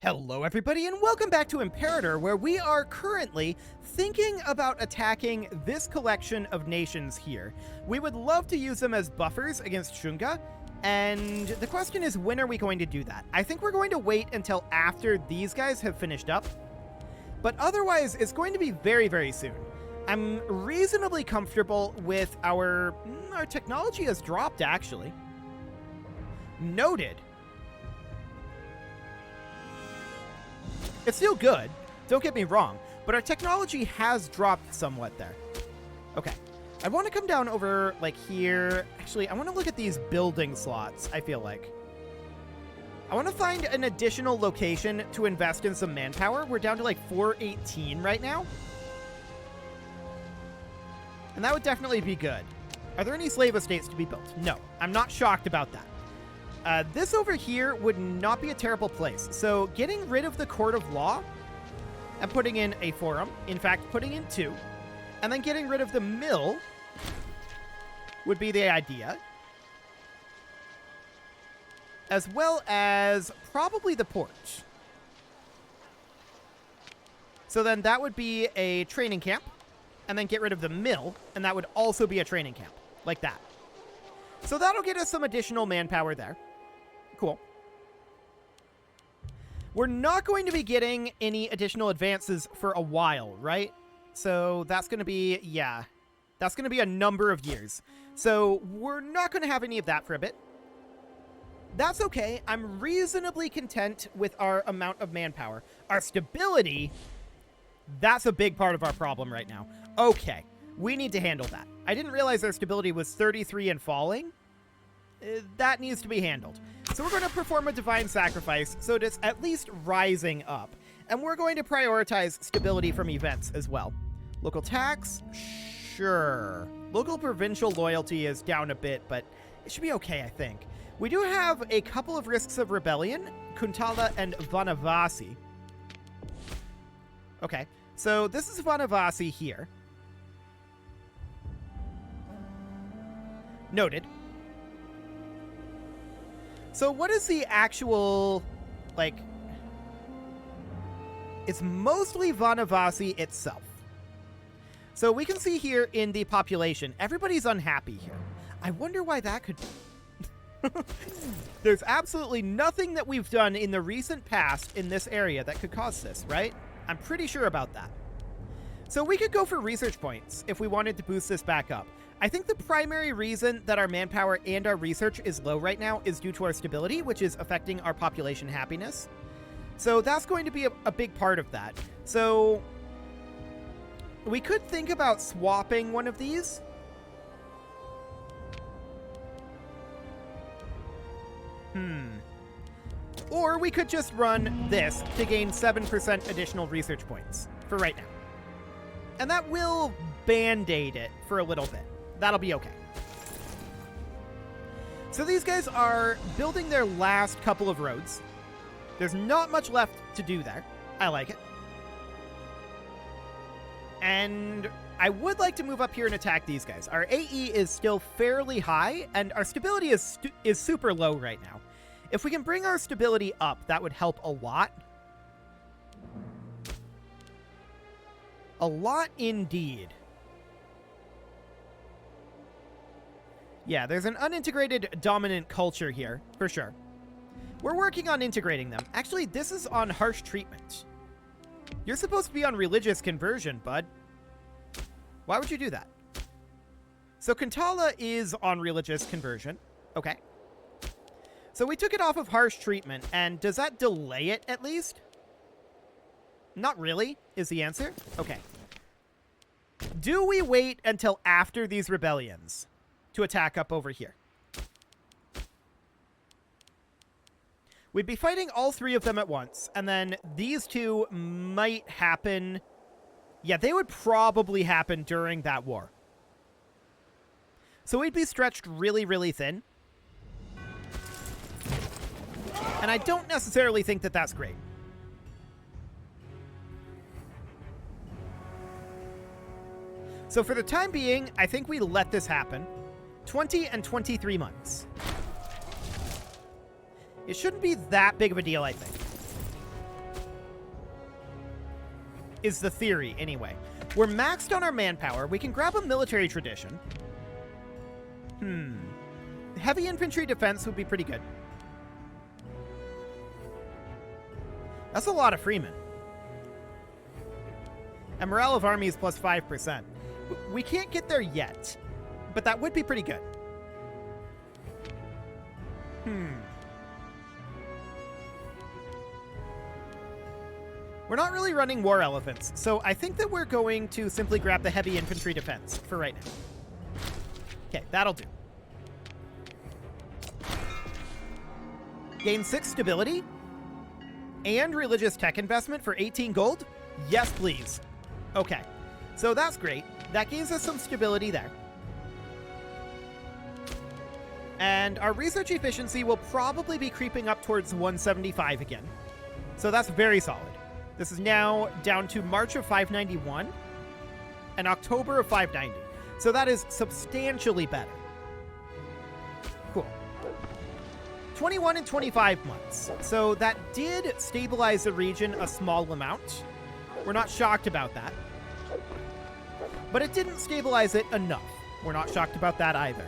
Hello everybody and welcome back to Imperator, where we are currently thinking about attacking this collection of nations here. We would love to use them as buffers against Shunga, and the question is, when are we going to do that? I think we're going to wait until after these guys have finished up, but otherwise it's going to be very, very soon. I'm reasonably comfortable with our technology has dropped, actually. Noted. It's still good, don't get me wrong, but our technology has dropped somewhat there. Okay, I want to come down over, like, here. Actually, I want to look at these building slots, I feel like. I want to find an additional location to invest in some manpower. We're down to, like, 418 right now. And that would definitely be good. Are there any slave estates to be built? No, I'm not shocked about that. This over here would not be a terrible place. So getting rid of the Court of Law and putting in a forum, in fact, putting in 2, and then getting rid of the mill would be the idea. As well as probably the port. So then that would be a training camp, and then get rid of the mill, and that would also be a training camp, like that. So that'll get us some additional manpower there. Cool. We're not going to be getting any additional advances for a while, right? So that's going to be, yeah, that's going to be a number of years. So we're not going to have any of that for a bit. That's okay. I'm reasonably content with our amount of manpower. Our stability, that's a big part of our problem right now. Okay, we need to handle that. I didn't realize our stability was 33 and falling. That needs to be handled. So we're going to perform a divine sacrifice so it's at least rising up. And we're going to prioritize stability from events as well. Local tax? Sure. Local provincial loyalty is down a bit, but it should be okay, I think. We do have a couple of risks of rebellion, Kuntala and Vanavasi. Okay, so this is Vanavasi here. Noted. So what is the actual, like, it's mostly Vanavasi itself. So we can see here in the population, everybody's unhappy here. I wonder why that could be. There's absolutely nothing that we've done in the recent past in this area that could cause this, right? I'm pretty sure about that. So we could go for research points if we wanted to boost this back up. I think the primary reason that our manpower and our research is low right now is due to our stability, which is affecting our population happiness. So that's going to be a big part of that. So we could think about swapping one of these. Or we could just run this to gain 7% additional research points for right now. And that will band-aid it for a little bit. That'll be okay. So these guys are building their last couple of roads. There's not much left to do there. I like it. And I would like to move up here and attack these guys. Our AE is still fairly high, and our stability is super low right now. If we can bring our stability up, that would help a lot. A lot indeed. Yeah, there's an unintegrated dominant culture here, for sure. We're working on integrating them. Actually, this is on harsh treatment. You're supposed to be on religious conversion, bud. Why would you do that? So Kuntala is on religious conversion. Okay. So we took it off of harsh treatment, and does that delay it at least? Not really, is the answer. Okay. Do we wait until after these rebellions to attack up over here? We'd be fighting all 3 of them at once, and then these 2 might happen. Yeah, they would probably happen during that war. So we'd be stretched really, really thin. And I don't necessarily think that that's great. So for the time being, I think we let this happen. 20 and 23 months. It shouldn't be that big of a deal, I think. is the theory, anyway. We're maxed on our manpower. We can grab a military tradition. Heavy infantry defense would be pretty good. That's a lot of freemen. And morale of armies plus 5%. We can't get there yet, but that would be pretty good. We're not really running war elephants, so I think that we're going to simply grab the heavy infantry defense for right now. Okay, that'll do. Gain 6 stability and religious tech investment for 18 gold? Yes, please. Okay, so that's great. That gives us some stability there. And our research efficiency will probably be creeping up towards 175 again. So that's very solid. This is now down to March of 591 and October of 590. So that is substantially better. Cool. 21 and 25 months. So that did stabilize the region a small amount. We're not shocked about that. But it didn't stabilize it enough. We're not shocked about that either.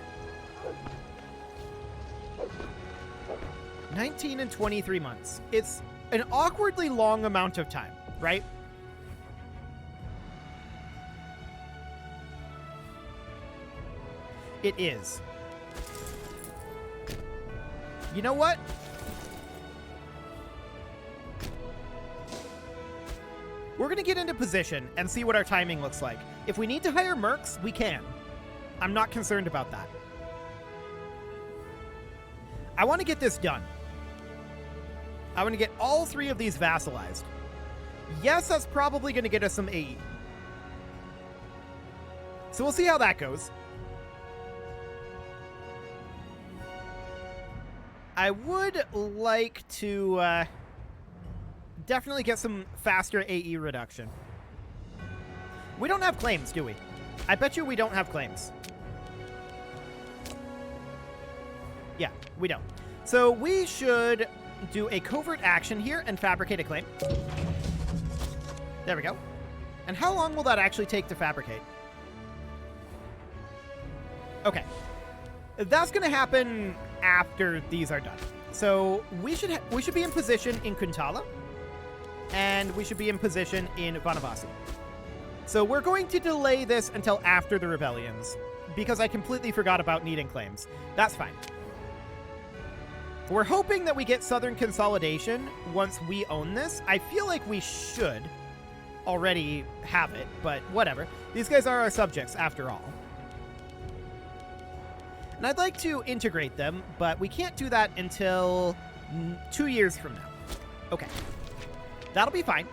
19 and 23 months. It's an awkwardly long amount of time, right? It is. You know what? We're going to get into position and see what our timing looks like. If we need to hire mercs, we can. I'm not concerned about that. I want to get this done. I want to get all 3 of these vassalized. Yes, that's probably going to get us some AE. So we'll see how that goes. I would like to definitely get some faster AE reduction. We don't have claims, do we? I bet you we don't have claims. Yeah, we don't. So we should do a covert action here and fabricate a claim. There we go. And how long will that actually take to fabricate? Okay. That's going to happen after these are done. So we should be in position in Kuntala, and we should be in position in Vanavasi. So we're going to delay this until after the rebellions, because I completely forgot about needing claims. That's fine. We're hoping that we get Southern Consolidation once we own this. I feel like we should already have it, but whatever. These guys are our subjects, after all. And I'd like to integrate them, but we can't do that until 2 years from now. Okay. That'll be fine.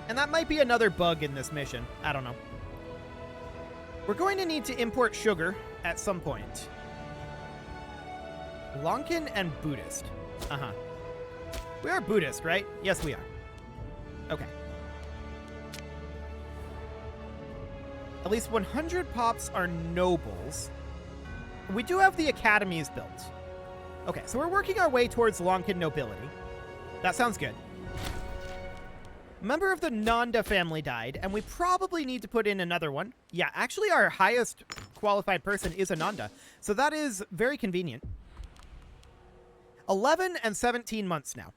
And that might be another bug in this mission. I don't know. We're going to need to import sugar at some point. Lankan and Buddhist. Uh-huh. We are Buddhist, right? Yes, we are. Okay. At least 100 pops are nobles. We do have the academies built. Okay, so we're working our way towards Lankan nobility. That sounds good. A member of the Nanda family died, and we probably need to put in another one. Yeah, actually our highest qualified person is a Nanda, so that is very convenient. 11 and 17 months now.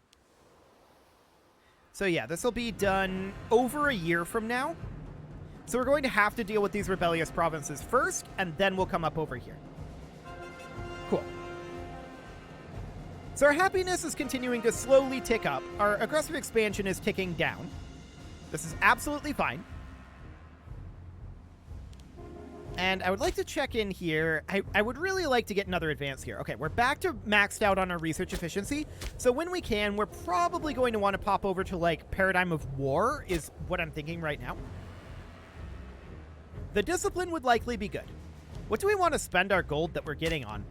So yeah, this will be done over a year from now. So we're going to have to deal with these rebellious provinces first, and then we'll come up over here. Cool. So our happiness is continuing to slowly tick up. Our aggressive expansion is ticking down. This is absolutely fine. And I would like to check in here. I would really like to get another advance here. Okay, we're back to maxed out on our research efficiency. So when we can, we're probably going to want to pop over to, like, Paradigm of War is what I'm thinking right now. The discipline would likely be good. What do we want to spend our gold that we're getting on?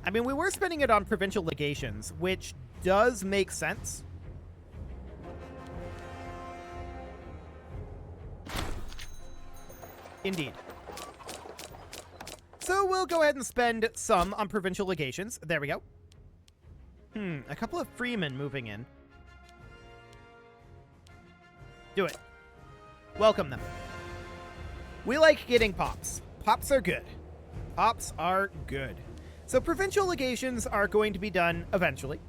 I mean, we were spending it on provincial legations, which does make sense. Indeed. So we'll go ahead and spend some on provincial legations. There we go. A couple of freemen moving in. Do it. Welcome them. We like getting pops. Pops are good. Pops are good. So provincial legations are going to be done eventually.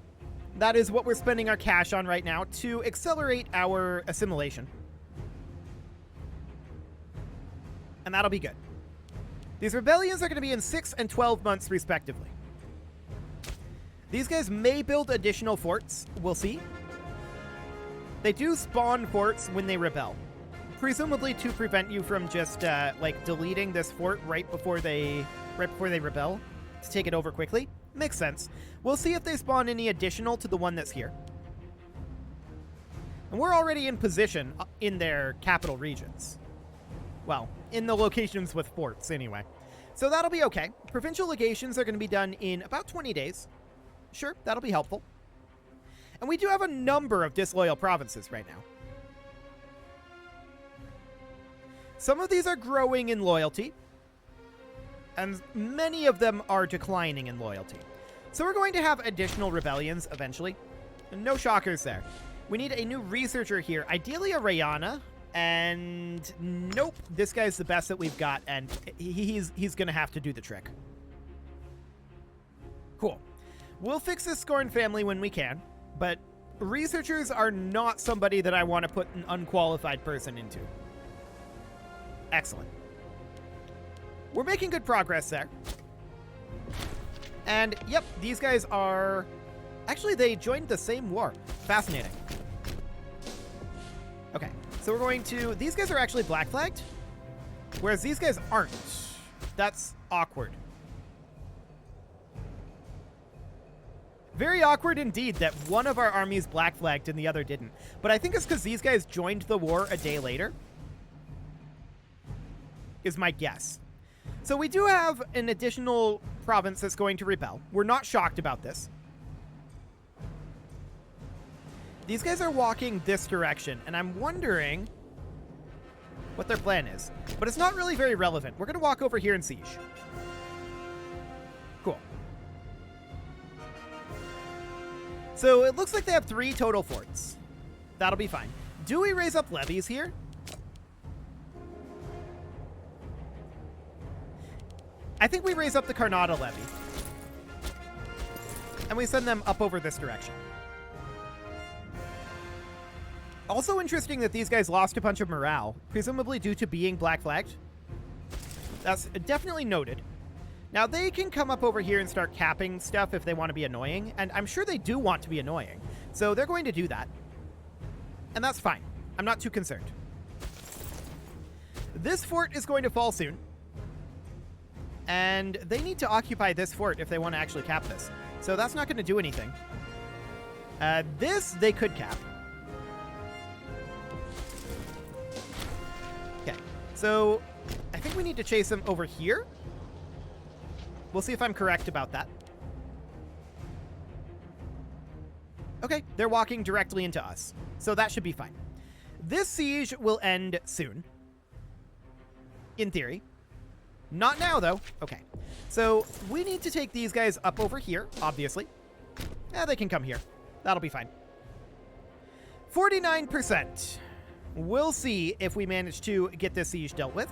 That is what we're spending our cash on right now to accelerate our assimilation. And that'll be good. These rebellions are going to be in 6 and 12 months respectively. These guys may build additional forts. We'll see. They do spawn forts when they rebel. Presumably to prevent you from just, like, deleting this fort right before they rebel. To take it over quickly. Makes sense. We'll see if they spawn any additional to the one that's here. And we're already in position in their capital regions. Well, in the locations with forts, anyway. So that'll be okay. Provincial legations are going to be done in about 20 days. Sure, that'll be helpful. And we do have a number of disloyal provinces right now. Some of these are growing in loyalty, and many of them are declining in loyalty. So we're going to have additional rebellions eventually. No shockers there. We need a new researcher here, ideally a Rayana, and nope, this guy's the best that we've got, and he's going to have to do the trick. Cool. We'll fix this Scorn family when we can, but researchers are not somebody that I want to put an unqualified person into. Excellent. We're making good progress there. And, yep, these guys are... Actually, they joined the same war. Fascinating. Okay, so we're going to... These guys are actually black flagged, whereas these guys aren't. That's awkward. Very awkward indeed that one of our armies black flagged and the other didn't. But I think it's because these guys joined the war a day later. Is my guess. So we do have an additional province that's going to rebel. We're not shocked about this. These guys are walking this direction, and I'm wondering what their plan is. But it's not really very relevant. We're going to walk over here and siege. Cool. So it looks like they have 3 total forts. That'll be fine. Do we raise up levies here? I think we raise up the Karnata levy. And we send them up over this direction. Also interesting that these guys lost a bunch of morale, presumably due to being black flagged. That's definitely noted. Now, they can come up over here and start capping stuff if they want to be annoying, and I'm sure they do want to be annoying. So they're going to do that. And that's fine. I'm not too concerned. This fort is going to fall soon. And they need to occupy this fort if they want to actually cap this. So that's not going to do anything. This, they could cap. Okay. So I think we need to chase them over here. We'll see if I'm correct about that. Okay, they're walking directly into us. So that should be fine. This siege will end soon. In theory. Not now, though. Okay. So we need to take these guys up over here, obviously. Yeah, they can come here. That'll be fine. 49%. We'll see if we manage to get this siege dealt with.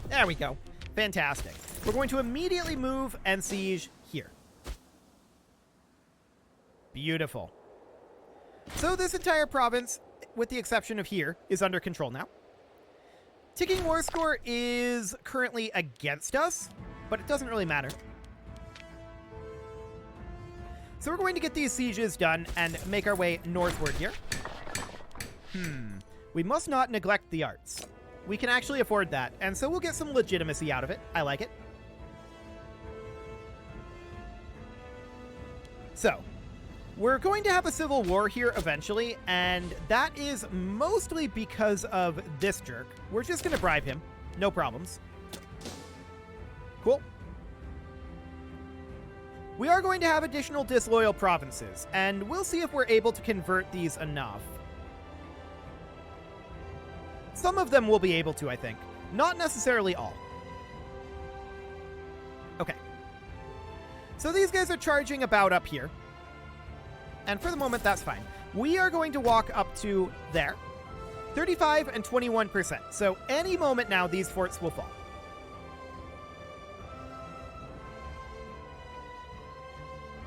There we go. Fantastic. We're going to immediately move and siege here. Beautiful. So this entire province, with the exception of here, is under control now. Ticking war score is currently against us, but it doesn't really matter. So we're going to get these sieges done and make our way northward here. We must not neglect the arts. We can actually afford that, and so we'll get some legitimacy out of it. I like it. So, we're going to have a civil war here eventually, and that is mostly because of this jerk. We're just going to bribe him. No problems. Cool. We are going to have additional disloyal provinces, and we'll see if we're able to convert these enough. Some of them will be able to, I think. Not necessarily all. Okay. So these guys are charging about up here. And for the moment, that's fine. We are going to walk up to there. 35 and 21%. So any moment now, these forts will fall.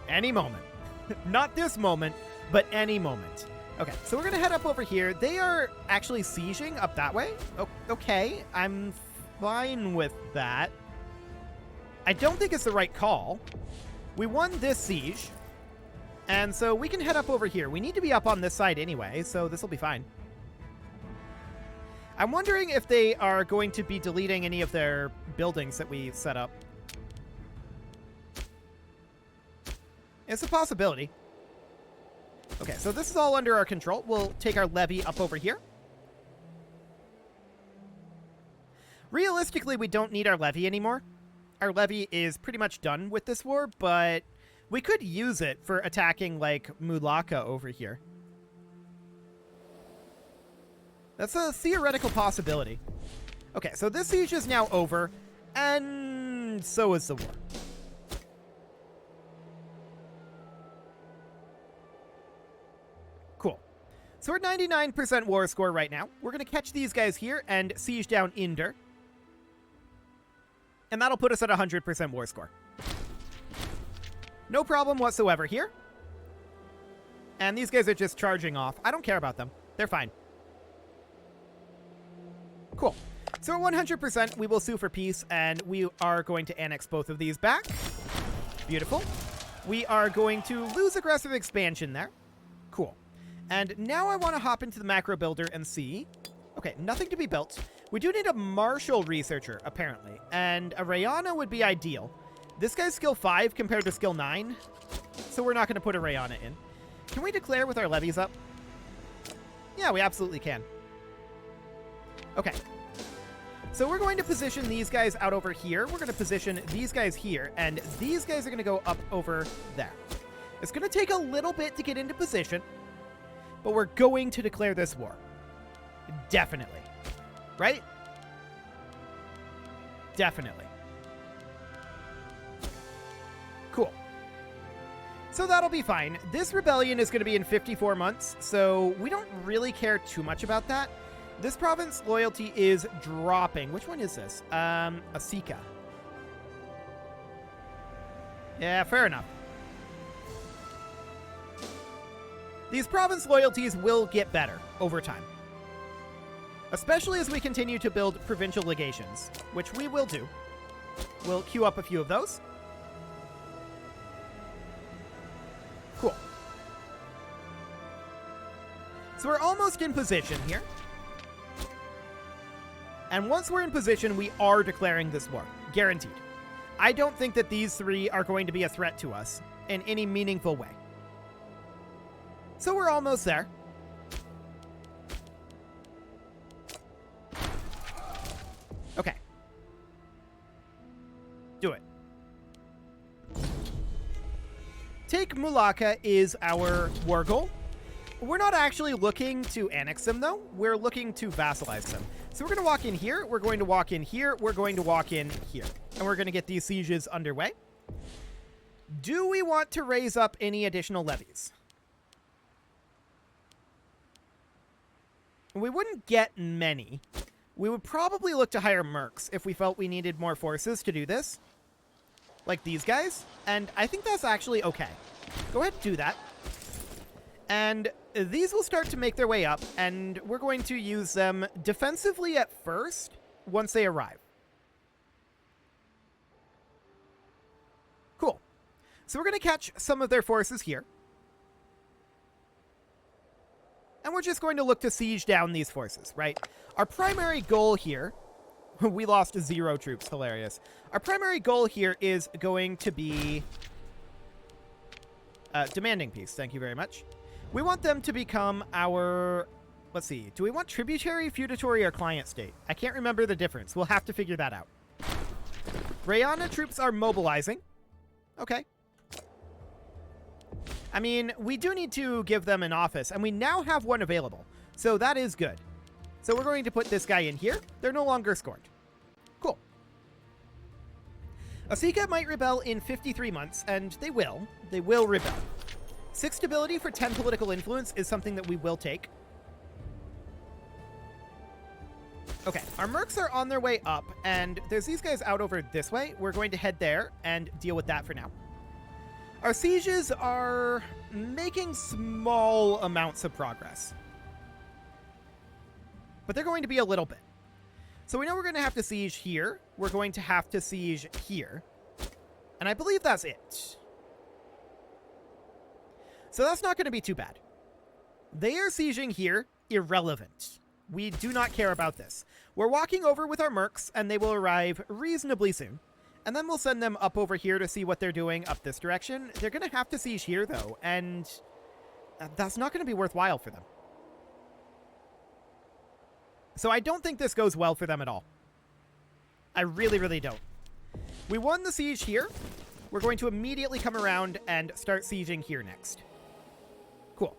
Any moment. Not this moment, but any moment. Okay, so we're going to head up over here. They are actually sieging up that way. Okay, I'm fine with that. I don't think it's the right call. We won this siege. And so we can head up over here. We need to be up on this side anyway, so this will be fine. I'm wondering if they are going to be deleting any of their buildings that we set up. It's a possibility. Okay, so this is all under our control. We'll take our levy up over here. Realistically, we don't need our levy anymore. Our levy is pretty much done with this war, but we could use it for attacking, like, Mulaka over here. That's a theoretical possibility. Okay, so this siege is now over, and so is the war. Cool. So we're 99% war score right now. We're going to catch these guys here and siege down Inder. And that'll put us at 100% war score. No problem whatsoever here. And these guys are just charging off. I don't care about them. They're fine. Cool. So at 100%, we will sue for peace, and we are going to annex both of these back. Beautiful. We are going to lose aggressive expansion there. Cool. And now I want to hop into the macro builder and see. Okay, nothing to be built. We do need a martial researcher, apparently, and a Rayana would be ideal. This guy's skill 5 compared to skill 9, so we're not going to put a Rayana in. Can we declare with our levies up? Yeah, we absolutely can. Okay. So we're going to position these guys out over here. We're going to position these guys here, and these guys are going to go up over there. It's going to take a little bit to get into position, but we're going to declare this war. Definitely. Right? Definitely. Cool. So that'll be fine. This rebellion is going to be in 54 months, so we don't really care too much about that. This province loyalty is dropping. Which one is this? Asika. Yeah, fair enough. These province loyalties will get better over time. Especially as we continue to build provincial legations, which we will do. We'll queue up a few of those. Cool. So we're almost in position here. And once we're in position, we are declaring this war. Guaranteed. I don't think that these three are going to be a threat to us in any meaningful way. So we're almost there. Okay. Do it. Take Mulaka is our war goal. We're not actually looking to annex them, though. We're looking to vassalize them. So we're going to walk in here. We're going to walk in here. We're going to walk in here. And we're going to get these sieges underway. Do we want to raise up any additional levies? We wouldn't get many. We would probably look to hire mercs if we felt we needed more forces to do this. Like these guys. And I think that's actually okay. Go ahead and do that. And these will start to make their way up, and we're going to use them defensively at first once they arrive. Cool. So we're going to catch some of their forces here. And we're just going to look to siege down these forces, right? Our primary goal here... we lost 0 troops. Hilarious. Our primary goal here is going to be... demanding peace. Thank you very much. We want them to become our... let's see. Do we want tributary, feudatory, or client state? I can't remember the difference. We'll have to figure that out. Rayana troops are mobilizing. Okay. I mean, we do need to give them an office, and we now have one available. So that is good. So we're going to put this guy in here. They're no longer scored. Cool. Osika might rebel in 53 months, and they will. They will rebel. 6 stability for 10 political influence is something that we will take. Okay, our mercs are on their way up, and there's these guys out over this way. We're going to head there and deal with that for now. Our sieges are making small amounts of progress, but they're going to be a little bit. So we know we're going to have to siege here. We're going to have to siege here. And I believe that's it. So that's not going to be too bad. They are sieging here. Irrelevant. We do not care about this. We're walking over with our mercs, and they will arrive reasonably soon. And then we'll send them up over here to see what they're doing up this direction. They're going to have to siege here, though, and that's not going to be worthwhile for them. So I don't think this goes well for them at all. I really, really don't. We won the siege here. We're going to immediately come around and start sieging here next. Cool.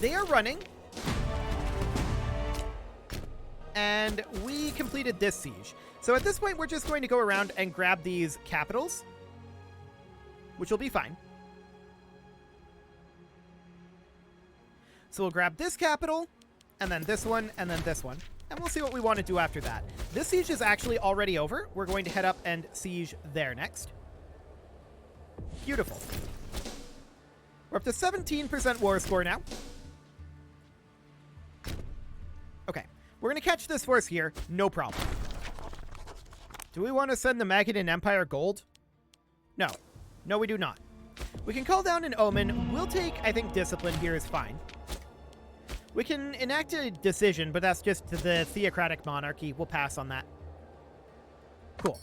They are running. And we completed this siege. So at this point, we're just going to go around and grab these capitals, which will be fine. So we'll grab this capital, and then this one, and then this one. And we'll see what we want to do after that. This siege is actually already over. We're going to head up and siege there next. Beautiful. We're up to 17% war score now. Okay. We're going to catch this force here. No problem. Do we want to send the Magadan Empire gold? No. No, we do not. We can call down an omen. We'll take, I think, discipline here is fine. We can enact a decision, but that's just the theocratic monarchy. We'll pass on that. Cool.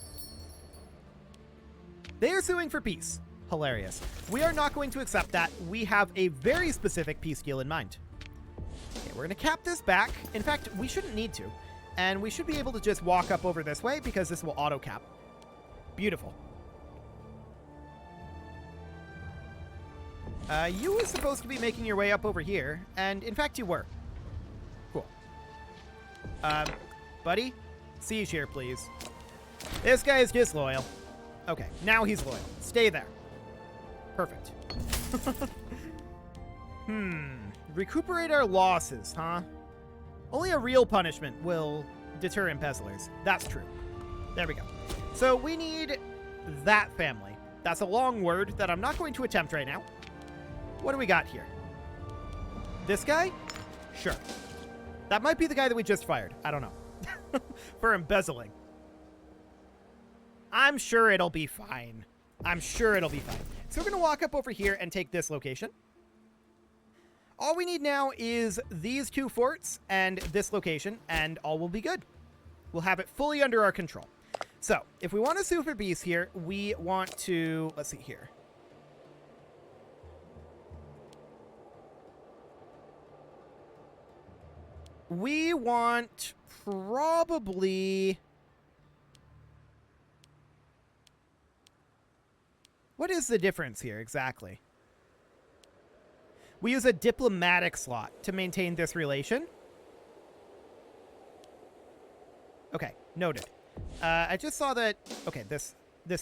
They are suing for peace. Hilarious. We are not going to accept that. We have a very specific peace deal in mind. Okay, we're going to cap this back. In fact, we shouldn't need to. And we should be able to just walk up over this way because this will auto-cap. Beautiful. You were supposed to be making your way up over here, and in fact you were. Cool. Buddy, siege here, please. This guy is disloyal. Okay, now he's loyal. Stay there. Perfect. Recuperate our losses, huh? Only a real punishment will deter embezzlers. That's true. There we go. So we need that family. That's a long word that I'm not going to attempt right now. What do we got here? This guy? Sure. That might be the guy that we just fired. I don't know. For embezzling. I'm sure it'll be fine. I'm sure it'll be fine. So we're going to walk up over here and take this location. All we need now is these 2 forts and this location, and all will be good. We'll have it fully under our control. So, if we want to sue for peace here, we want to... Let's see here. We want probably... What is the difference here exactly? We use a diplomatic slot to maintain this relation. Okay, noted. I just saw that... Okay, this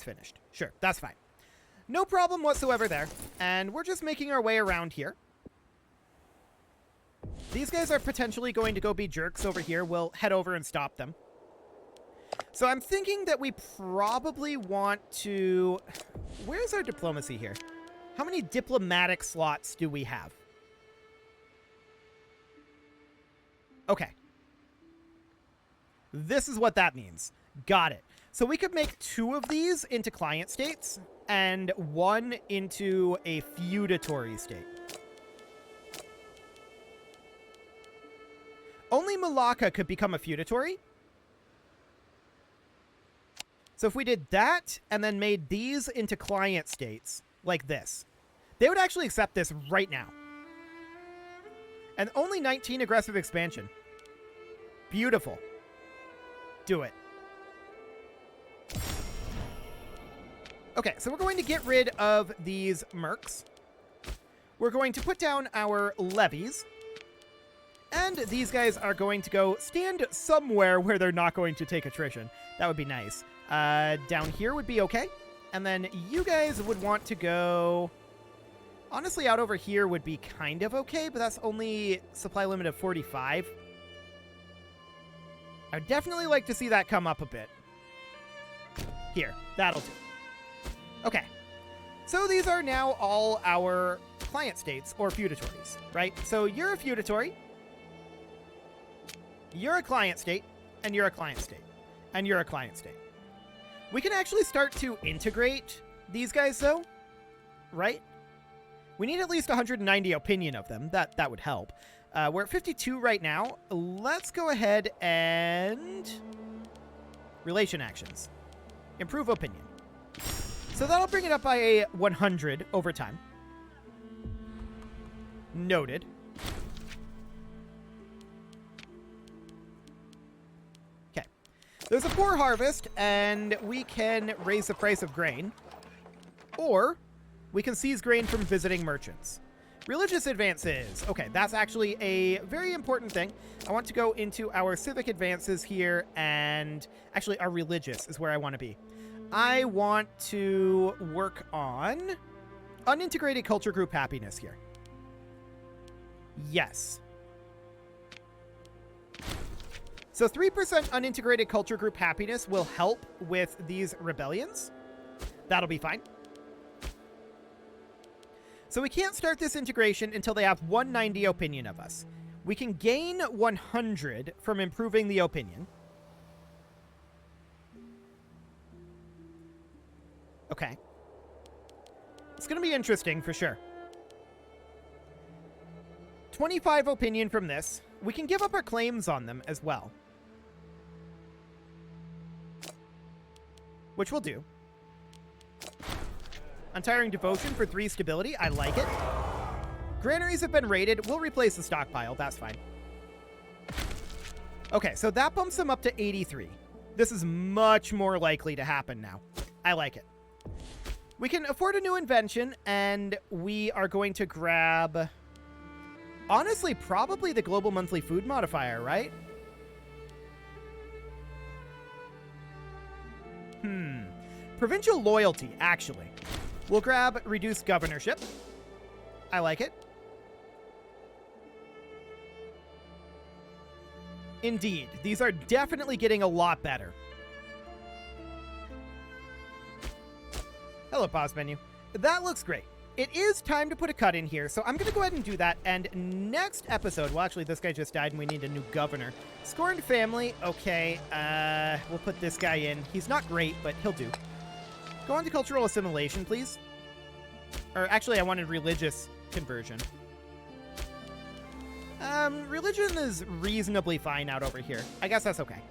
finished. Sure, that's fine. No problem whatsoever there. And we're just making our way around here. These guys are potentially going to go be jerks over here. We'll head over and stop them. So I'm thinking that we probably want to... Where's our diplomacy here? How many diplomatic slots do we have? Okay. This is what that means. Got it. So we could make 2 of these into client states and 1 into a feudatory state. Only Malacca could become a feudatory. So if we did that and then made these into client states, like this, they would actually accept this right now. And only 19 aggressive expansion. Beautiful. Do it. Okay, so we're going to get rid of these mercs. We're going to put down our levies. And these guys are going to go stand somewhere where they're not going to take attrition. That would be nice. Down here would be okay. And then you guys would want to go... Honestly, out over here would be kind of okay, but that's only supply limit of 45. I would definitely like to see that come up a bit. Here, that'll do. Okay. So these are now all our client states, or feudatories, right? So you're a feudatory, you're a client state, and you're a client state, and you're a client state. We can actually start to integrate these guys, though, right? We need at least 190 opinion of them. That would help. We're at 52 right now. Let's go ahead and... Relation actions. Improve opinion. So that'll bring it up by a 100 over time. Noted. Okay. There's a poor harvest, and we can raise the price of grain. Or we can seize grain from visiting merchants. Religious advances. Okay, that's actually a very important thing. I want to go into our civic advances here, and actually our religious is where I want to be. I want to work on unintegrated culture group happiness here. Yes. So 3% unintegrated culture group happiness will help with these rebellions. That'll be fine. So we can't start this integration until they have 190 opinion of us. We can gain 100 from improving the opinion. Okay. It's going to be interesting for sure. 25 opinion from this. We can give up our claims on them as well. Which we'll do. Untiring devotion for 3 stability. I like it. Granaries have been raided. We'll replace the stockpile. That's fine. Okay, so that bumps them up to 83. This is much more likely to happen now. I like it. We can afford a new invention, and we are going to grab... Honestly, probably the global monthly food modifier, right? Provincial loyalty, actually. We'll grab reduced governorship. I like it. Indeed, these are definitely getting a lot better. Hello, pause menu. That looks great. It is time to put a cut in here, so I'm going to go ahead and do that. And next episode, well, actually, this guy just died and we need a new governor. Scorned family. Okay, we'll put this guy in. He's not great, but he'll do. Go on to cultural assimilation, please. Or actually, I wanted religious conversion. Religion is reasonably fine out over here. I guess that's okay.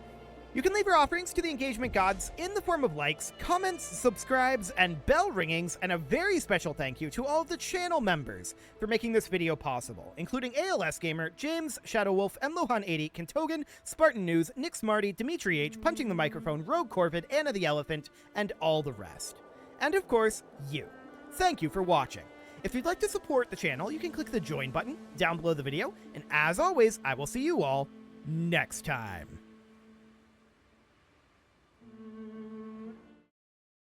You can leave your offerings to the engagement gods in the form of likes, comments, subscribes, and bell ringings, and a very special thank you to all of the channel members for making this video possible, including ALS Gamer, James, Shadow Wolf, Lohan80, Kentogan, Spartan News, Nick Smarty, Dimitri H, Punching the Microphone, Rogue Corvid, Anna the Elephant, and all the rest. And of course, you. Thank you for watching. If you'd like to support the channel, you can click the join button down below the video, and as always, I will see you all next time.